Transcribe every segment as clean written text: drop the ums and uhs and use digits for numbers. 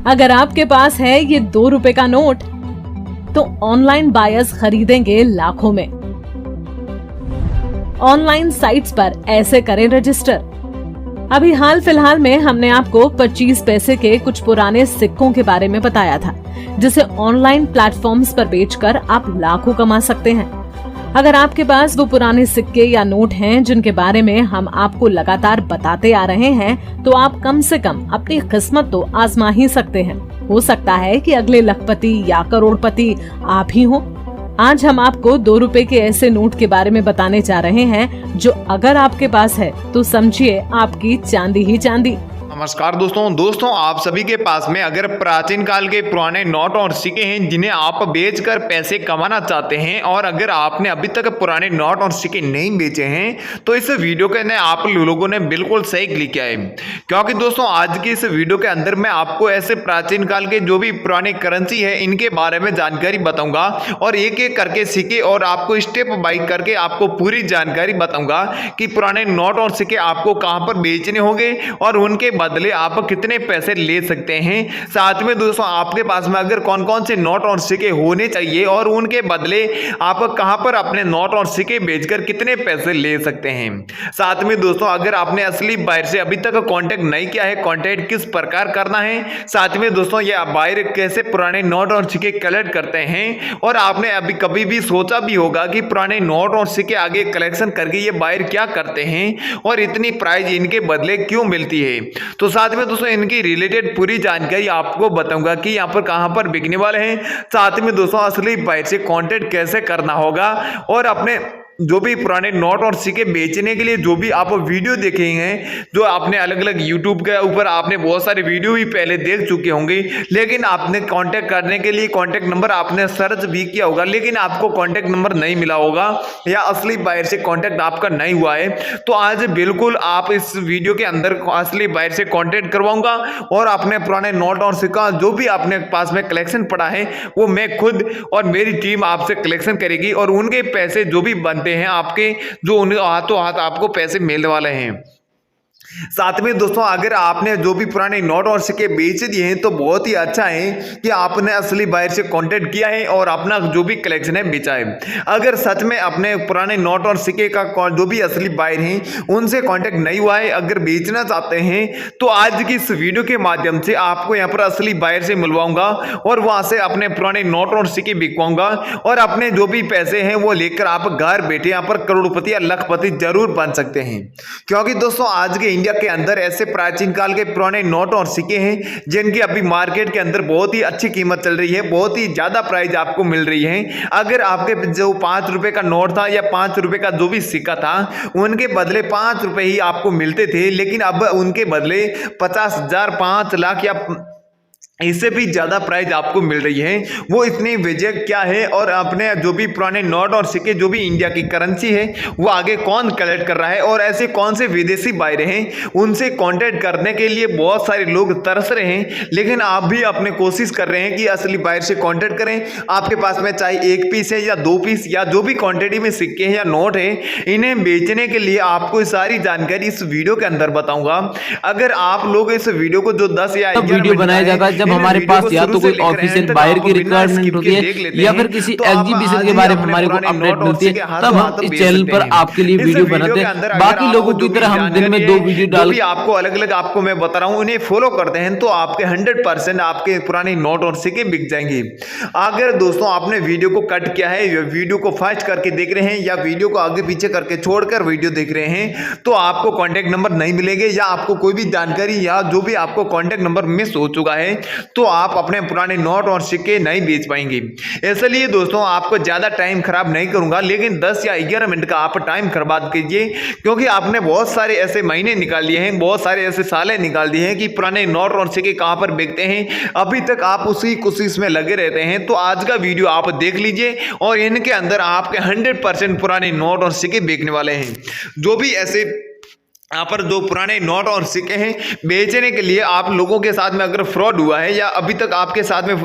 अगर आपके पास है ये 2 रुपए का नोट तो ऑनलाइन बायर्स खरीदेंगे लाखों में। ऑनलाइन साइट्स पर ऐसे करें रजिस्टर। अभी हाल फिलहाल में हमने आपको 25 पैसे के कुछ पुराने सिक्कों के बारे में बताया था, जिसे ऑनलाइन प्लेटफॉर्म्स पर बेचकर आप लाखों कमा सकते हैं। अगर आपके पास वो पुराने सिक्के या नोट हैं जिनके बारे में हम आपको लगातार बताते आ रहे हैं, तो आप कम से कम अपनी किस्मत तो आजमा ही सकते हैं। हो सकता है कि अगले लखपति या करोड़पति आप ही हो। आज हम आपको 2 रुपए के ऐसे नोट के बारे में बताने जा रहे हैं जो अगर आपके पास है तो समझिए आपकी चांदी ही चांदी। नमस्कार दोस्तों आप सभी के पास में अगर प्राचीन काल के पुराने नोट और सिक्के हैं जिन्हें आप बेचकर पैसे कमाना चाहते हैं, और अगर आपने अभी तक पुराने नोट और सिक्के नहीं बेचे हैं तो इस वीडियो के अंदर आप लोगों ने बिल्कुल सही क्लिक किया है, क्योंकि दोस्तों आज की इस वीडियो के अंदर मैं आपको ऐसे प्राचीन काल के जो भी पुरानी करेंसी है इनके बारे में जानकारी बताऊंगा, और एक एक करके सिक्के और आपको स्टेप बाय करके आपको पूरी जानकारी बताऊंगा कि पुराने नोट और सिक्के आपको कहां पर बेचने होंगे और उनके बदले आप कितने पैसे ले सकते हैं। साथ में दोस्तों आपके पास में अगर कौन कौन से नोट और सिक्के होने चाहिए और उनके बदले आप कहां पर अपने नोट और सिक्के बेचकर कितने पैसे ले सकते हैं। साथ में दोस्तों अगर आपने असली बायर से अभी तक कांटेक्ट नहीं किया है, कांटेक्ट किस प्रकार करना है, साथ में दोस्तों ये बायर कैसे पुराने नोट और सिक्के कलेक्ट करते हैं, और आपने अभी कभी भी सोचा भी होगा कि पुराने नोट और सिक्के आगे कलेक्शन करके ये बायर क्या करते हैं और इतनी प्राइस इनके बदले क्यों मिलती है। तो साथ में दोस्तों इनकी रिलेटेड पूरी जानकारी आपको बताऊंगा कि यहाँ पर कहां पर बिकने वाले हैं। साथ में दोस्तों असली बायर से कांटेक्ट कैसे करना होगा, और अपने जो भी पुराने नोट और सिक्के बेचने के लिए जो भी आप वीडियो देखे हैं, जो आपने अलग अलग यूट्यूब के ऊपर आपने बहुत सारे वीडियो भी पहले देख चुके होंगे, लेकिन आपने कांटेक्ट करने के लिए कांटेक्ट नंबर आपने सर्च भी किया होगा लेकिन आपको कांटेक्ट नंबर नहीं मिला होगा, या असली बायर से कांटेक्ट आपका नहीं हुआ है, तो आज बिल्कुल आप इस वीडियो के अंदर असली बायर से कांटेक्ट करवाऊंगा, और अपने पुराने नोट और सिक्का जो भी अपने पास में कलेक्शन पड़ा है वो मैं खुद और मेरी टीम आपसे कलेक्शन करेगी, और उनके पैसे जो भी बनते हैं आपके, जो उन्हें हाथों हाथ आपको पैसे मिलने वाले हैं। साथ में दोस्तों अगर आपने जो भी पुराने नोट और सिक्के बेच दिए हैं तो बहुत ही अच्छा है कि आपने असली बायर से कांटेक्ट किया है और अपना जो भी कलेक्शन है बेचा है। अगर सच में अपने पुराने नोट और सिक्के का जो भी असली बायर हैं उनसे कांटेक्ट नहीं हुआ है, अगर बेचना चाहते हैं तो आज की इस वीडियो के माध्यम से आपको यहाँ पर असली बायर से मिलवाऊंगा और वहां से अपने पुराने नोट और सिक्के बिकवाऊंगा, और अपने जो भी पैसे हैं वो लेकर आप घर बैठे यहाँ पर करोड़पति या लखपति जरूर बन सकते हैं। क्योंकि दोस्तों आज के इंडिया के अंदर ऐसे प्राचीन काल के पुराने नोट और सिक्के हैं जिनकी अभी मार्केट के अंदर बहुत ही अच्छी कीमत चल रही है, बहुत ही ज्यादा प्राइस आपको मिल रही है। अगर आपके जो 5 रुपए का नोट था या 5 रुपए का जो भी सिक्का था उनके बदले 5 रुपए ही आपको मिलते थे, लेकिन अब उनके बदले 50,000, 5 लाख या इससे भी ज्यादा प्राइस आपको मिल रही है। वो इतनी वजह क्या है, और अपने जो भी पुराने नोट और सिक्के जो भी इंडिया की करेंसी है वो आगे कौन कलेक्ट कर रहा है, और ऐसे कौन से विदेशी बायर हैं उनसे कांटेक्ट करने के लिए बहुत सारे लोग तरस रहे हैं, लेकिन आप भी अपने कोशिश कर रहे हैं कि असली बायर से कांटेक्ट करें। आपके पास में चाहे 1 पीस है या 2 पीस या जो भी क्वांटिटी में सिक्के हैं या नोट है, इन्हें बेचने के लिए आपको सारी जानकारी इस वीडियो के अंदर बताऊंगा। अगर आप लोग इस वीडियो को जो 10 या 11 वीडियो बनाया जाता है जब हमारे पास या तो कोई ऑफिशियल बायर की रिक्वायरमेंट होती है या फिर किसी एग्जीबिशन के बारे में हमारे को अपडेट मिलती है, तब हम इस चैनल पर आपके लिए वीडियो बनाते हैं। बाकी लोगों की तरह हम दिन में 2 वीडियो डाल आपको अलग अलग आपको मैं बता रहा हूं, उन्हें फॉलो करते हैं तो आपके 100% आपके पुराने नोट और सिक्के बिक जाएंगे। अगर दोस्तों आपने वीडियो को कट किया है, वीडियो को फास्ट करके देख रहे हैं या वीडियो को आगे पीछे करके छोड़कर वीडियो देख रहे हैं, तो आपको कॉन्टेक्ट नंबर नहीं मिलेंगे या आपको कोई भी जानकारी या जो भी आपको कॉन्टेक्ट नंबर मिस हो चुका है तो आप अपने पुराने नोट और सिक्के नहीं बेच पाएंगे। इसलिए दोस्तों आपको ज्यादा टाइम खराब नहीं करूंगा, लेकिन 10 या 11 मिनट का आप टाइम खराब कीजिए, क्योंकि आपने बहुत सारे ऐसे महीने निकाल लिए हैं, बहुत सारे ऐसे सालें निकाल दिए हैं कि पुराने नोट और सिक्के कहां पर बिकते हैं, अभी तक आप उसी कोशिश में लगे रहते हैं। तो आज का वीडियो आप देख लीजिए और इनके अंदर आपके 100% पुराने नोट और सिक्के बिकने वाले हैं। जो भी ऐसे यहाँ पर जो पुराने नोट और सिक्के हैं बेचने के लिए आप लोगों के साथ में अगर फ्रॉड हुआ है या अभी तक आपके साथ में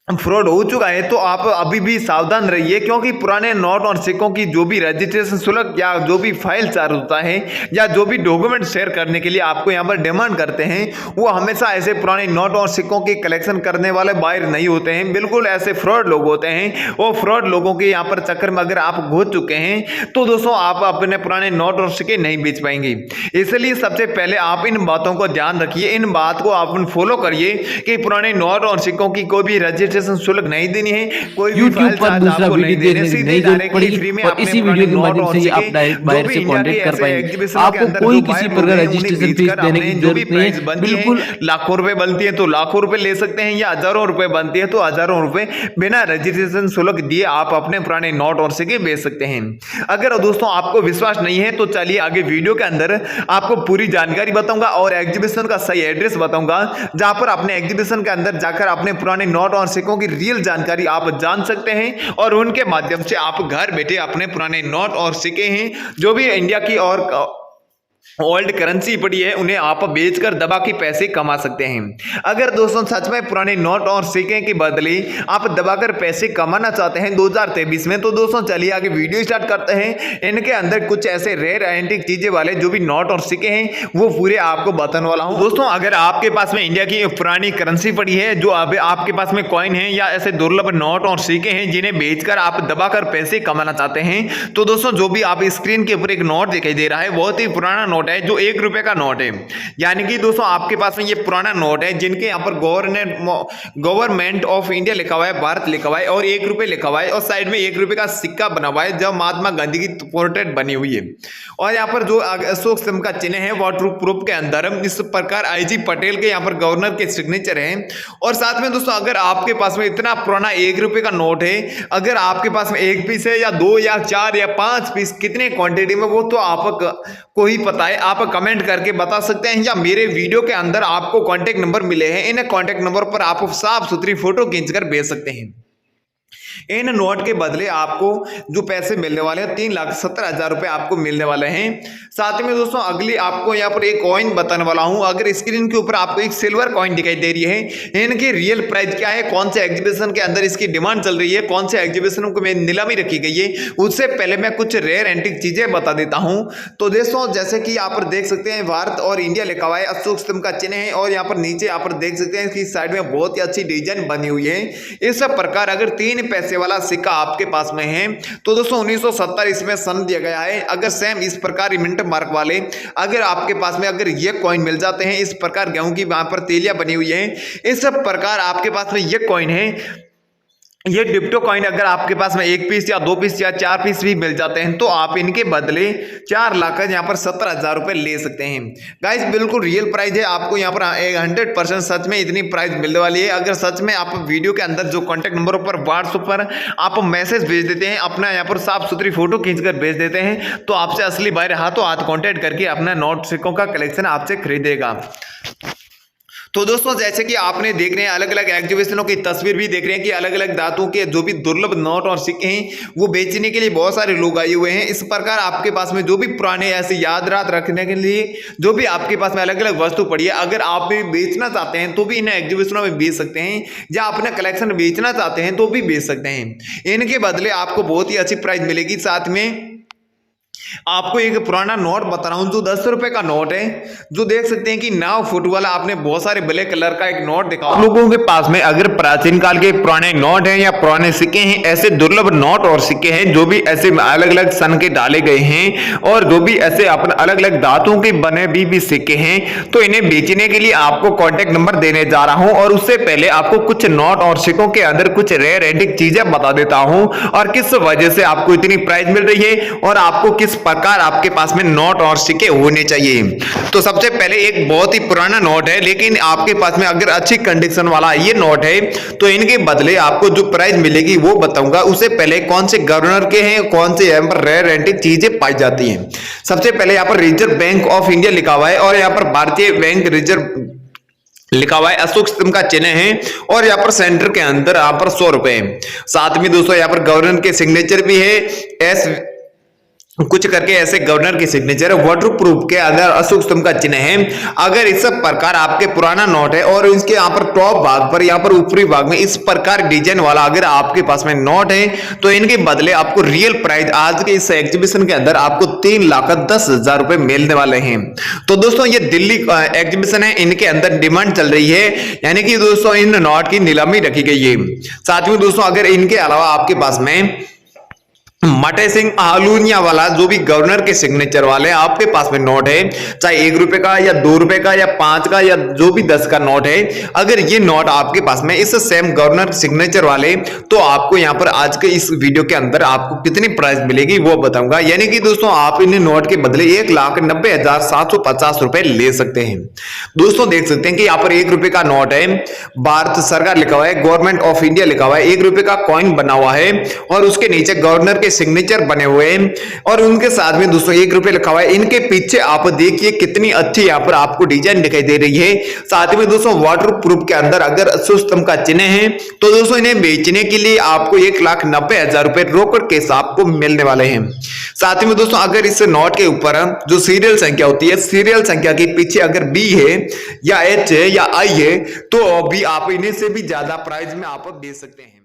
फ्रॉड हो चुका है तो आप अभी भी सावधान रहिए, क्योंकि पुराने नोट और सिक्कों की जो भी रजिस्ट्रेशन शुल्क या जो भी फाइल चार्ज होता है या जो भी डॉक्यूमेंट शेयर करने के लिए आपको यहाँ पर डिमांड करते हैं, वो हमेशा ऐसे पुराने नोट और सिक्कों की कलेक्शन करने वाले बायर नहीं होते हैं। बिल्कुल ऐसे फ्रॉड लोग होते हैं। वो फ्रॉड लोगों के यहाँ पर चक्कर में अगर आप घुस चुके हैं तो दोस्तों आप अपने पुराने नोट और सिक्के नहीं बेच पाएंगे। इसलिए सबसे पहले आप इन बातों को ध्यान रखिए, इन बात को आप फॉलो करिए कि पुराने नोट और सिक्कों की कोई भी रजिस्ट्रेशन शुल्क नहीं देनी है, कोई भी YouTube पर दूसरा वीडियो देखने की नहीं जरूरत पड़ेगी और इसी वीडियो के माध्यम से आप डायरेक्ट बायर से कांटेक्ट कर पाएंगे। आपको कोई किसी प्रकार रजिस्ट्रेशन फीस देने की जरूरत नहीं है। बिल्कुल लाखों रुपए बनती है तो लाखों रुपए ले सकते हैं, या हजारों रुपए बनती है तो हजारों रुपए बिना रजिस्ट्रेशन शुल्क दिए आप अपने पुराने नोट और सिक्के बेच सकते हैं। अगर दोस्तों आपको विश्वास नहीं है तो चलिए आगे वीडियो के अंदर आपको पूरी जानकारी बताऊंगा और एग्जीबिशन का सही एड्रेस बताऊंगा, जहां पर अपने एग्जीबिशन के अंदर जाकर अपने पुराने नोट और सिक्कों की रियल जानकारी आप जान सकते हैं और उनके माध्यम से आप घर बैठे अपने पुराने नोट और सिक्के हैं जो भी इंडिया की और ओल्ड करेंसी पड़ी है उन्हें आप बेचकर दबा के पैसे कमा सकते हैं। अगर दोस्तों सच में पुराने नोट और सिक्के के बदले आप दबाकर पैसे कमाना चाहते हैं 2023 में, तो दोस्तों चलिए आगे वीडियो स्टार्ट करते हैं। इनके अंदर कुछ ऐसे रेयर एंटीक चीजें वाले जो भी नोट और सिक्के हैं वो पूरे आपको बताने वाला हूं। दोस्तों अगर आपके पास में इंडिया की पुरानी करेंसी पड़ी है, जो अब आपके पास में कॉइन है या ऐसे दुर्लभ नोट और सिक्के हैं जिन्हें बेचकर आप दबाकर पैसे कमाना चाहते हैं, तो दोस्तों जो भी आप स्क्रीन के ऊपर एक नोट दिखाई दे रहा है बहुत ही पुराना नोट है, जो 1 रुपए का नोट है। यानी कि दोस्तों आपके पास में ये पुराना नोट है जिनके यहाँ पर गवर्नमेंट ऑफ इंडिया लिखा हुआ है, भारत लिखा हुआ है और 1 रुपए लिखा हुआ है और साइड में 1 रुपए का सिक्का बना हुआ है जब महात्मा गांधी की पोर्ट्रेट बनी हुई है। और यहाँ पर जो अशोक स्तंभ का चिन्ह है वाटर प्रूफ के अंदर इस प्रकार IG पटेल के यहाँ पर गवर्नर के सिग्नेचर है। और साथ में दोस्तों अगर आपके पास में इतना पुराना 1 रुपए का नोट है, अगर आपके पास में 1 पीस है या 2 या 4 या 5 पीस कितने क्वांटिटी में, वो तो आपको ही पता है। आप कमेंट करके बता सकते हैं या मेरे वीडियो के अंदर आपको कांटेक्ट नंबर मिले हैं, इन कांटेक्ट नंबर पर आप साफ सुथरी फोटो खींचकर भेज सकते हैं। इन नोट के बदले आपको जो पैसे मिलने वाले हैं 3,70,000 रुपए आपको मिलने वाले हैं। साथ में दोस्तों अगली आपको यहाँ पर एक कॉइन बताने वाला हूं। अगर स्क्रीन के ऊपर आपको एक सिल्वर कॉइन दिखाई दे रही है, इनकी रियल प्राइस क्या है, कौन से एग्जीबिशन के अंदर इसकी डिमांड चल रही है, कौन से एग्जीबिशन को में नीलामी रखी गई है, उससे पहले मैं कुछ रेयर एंटीक चीजें बता देता हूं। तो दोस्तों जैसे कि यहाँ पर देख सकते हैं भारत और इंडिया लिखा हुआ है, अशोक स्तंभ का चिन्ह है और यहाँ पर नीचे यहाँ पर देख सकते हैं कि साइड में बहुत ही अच्छी डिजाइन बनी हुई है। इस प्रकार अगर 3 पैसे वाला सिक्का आपके पास में है तो दोस्तों 1970 इसमें सन दिया गया है। अगर सेम इस प्रकार मिंट मार्क वाले अगर आपके पास में अगर ये कॉइन मिल जाते हैं, इस प्रकार गेहूं की वहां पर तेलियां बनी हुई है, इस प्रकार आपके पास में ये कॉइन है, ये डिप्टो कॉइन अगर आपके पास में 1 पीस या 2 पीस या 4 पीस भी मिल जाते हैं तो आप इनके बदले 4 लाख यहाँ पर 17,000 रुपए ले सकते हैं। गाइस बिल्कुल रियल प्राइस है, आपको यहाँ पर 100% सच में इतनी प्राइस मिलने वाली है। अगर सच में आप वीडियो के अंदर जो कॉन्टैक्ट नंबर पर व्हाट्सएप पर आप मैसेज भेज देते हैं, अपना यहाँ पर साफ सुथरी फोटो खींचकर भेज देते हैं, तो आपसे असली बायर हाथों हाथ कॉन्टैक्ट करके अपना नोट सिक्कों का कलेक्शन आपसे खरीदेगा। तो दोस्तों जैसे कि आपने देख रहे हैं अलग अलग एग्जीबिशनों की तस्वीर भी देख रहे हैं कि अलग अलग धातुओं के जो भी दुर्लभ नोट और सिक्के हैं वो बेचने के लिए बहुत सारे लोग आए हुए हैं। इस प्रकार आपके पास में जो भी पुराने ऐसे याद रखने के लिए जो भी आपके पास में अलग अलग वस्तु पड़ी है, अगर आप भी बेचना चाहते हैं तो भी इन एग्जीबिशनों में बेच सकते हैं, या अपना कलेक्शन बेचना चाहते हैं तो भी बेच सकते हैं। इनके बदले आपको बहुत ही अच्छी प्राइस मिलेगी। साथ में आपको एक पुराना नोट बता रहा हूं जो 10 रुपए का नोट है, जो देख सकते हैं कि 9 फुट वाला आपने बहुत सारे ब्लैक कलर का एक नोट देखा। आप लोगों के पास में अगर प्राचीन काल के पुराने नोट हैं या पुराने सिक्के हैं, ऐसे दुर्लभ नोट और सिक्के हैं जो भी ऐसे अलग अलग सन के डाले गए हैं और जो भी ऐसे अपने अलग अलग धातुओं के बने भी सिक्के हैं, तो इन्हें बेचने के लिए आपको कॉन्टेक्ट नंबर देने जा रहा हूं। और उससे पहले आपको कुछ नोट और सिक्कों के अंदर कुछ रेयर एंटीक चीजें बता देता हूं और किस वजह से आपको इतनी प्राइस मिल रही है और आपको किस प्रकार आपके पास में नोट और सिक्के होने चाहिए। तो सबसे पहले एक बहुत ही पुराना नोट है, लेकिन आपके पास में अगर अच्छी कंडीशन वाला ये नोट है तो इनके बदले आपको जो प्राइस मिलेगी वो बताऊंगा। उससे पहले कौन से गवर्नर के हैं, कौन से यहाँ पर रेयर एंटीक चीजें पाई जाती हैं। सबसे पहले यहाँ पर रिजर्व बैंक ऑफ इंडिया लिखा हुआ है और यहाँ पर भारतीय बैंक रिजर्व लिखा हुआ है, अशोक स्तंभ का चिन्ह है और यहाँ पर सेंटर के अंदर यहाँ पर 100 रुपए। साथ में दोस्तों यहाँ पर गवर्नर के सिग्नेचर भी है, कुछ करके ऐसे गवर्नर की सिग्नेचर है, वाटर प्रूफ के अंदर अशोक स्तंभ का चिन्ह है। अगर इस प्रकार आपके पुराना नोट है और इसके यहाँ पर टॉप भाग पर, यहाँ पर ऊपरी भाग में इस प्रकार डिजाइन वाला अगर आपके पास में नोट है तो इनके बदले आपको रियल प्राइस आज के इस एग्जीबिशन के अंदर आपको 3,10,000 रुपए मिलने वाले हैं। तो दोस्तों ये दिल्ली एग्जीबिशन है, इनके अंदर डिमांड चल रही है, यानी कि दोस्तों इन नोट की नीलामी रखी गई है। साथ में दोस्तों अगर इनके अलावा आपके पास में मटे सिंह आहलूनिया वाला जो भी गवर्नर के सिग्नेचर वाले आपके पास में नोट है, चाहे 1 रुपए का या 2 रुपए का या 5 का या जो भी 10 का नोट है, अगर ये नोट आपके पास में इस सेम गवर्नर सिग्नेचर वाले, तो आपको यहाँ पर आज के इस वीडियो के अंदर आपको कितनी प्राइस मिलेगी वो बताऊंगा। यानी कि दोस्तों आप इन नोट के बदले 1,90,750 रुपए ले सकते हैं। दोस्तों देख सकते हैं कि यहाँ पर 1 रुपए का नोट है, भारत सरकार लिखा हुआ है, गवर्नमेंट ऑफ इंडिया लिखा हुआ है, 1 रुपए का कॉइन बना हुआ है और उसके नीचे गवर्नर के सिग्नेचर बने हुए हैं और उनके साथ में दोस्तों 1 रुपए लिखा हुआ है। इनके पीछे आप देखिए कितनी अच्छी यहाँ पर आपको डिजाइन दिखाई दे रही है। साथ में दोस्तों वाटर प्रूफ के अंदर अगर अशोक स्तंभ का चिन्ह है तो दोस्तों इन्हें बेचने के लिए आपको 1,90,000 रुपए रोकड़ केस आपको मिलने वाले हैं। साथ में दोस्तों अगर इस नोट के ऊपर जो सीरियल संख्या होती है, सीरियल संख्या के पीछे अगर बी है या एच है या आई है तो भी आप इन्हें से भी ज्यादा प्राइस में आप बेच सकते हैं।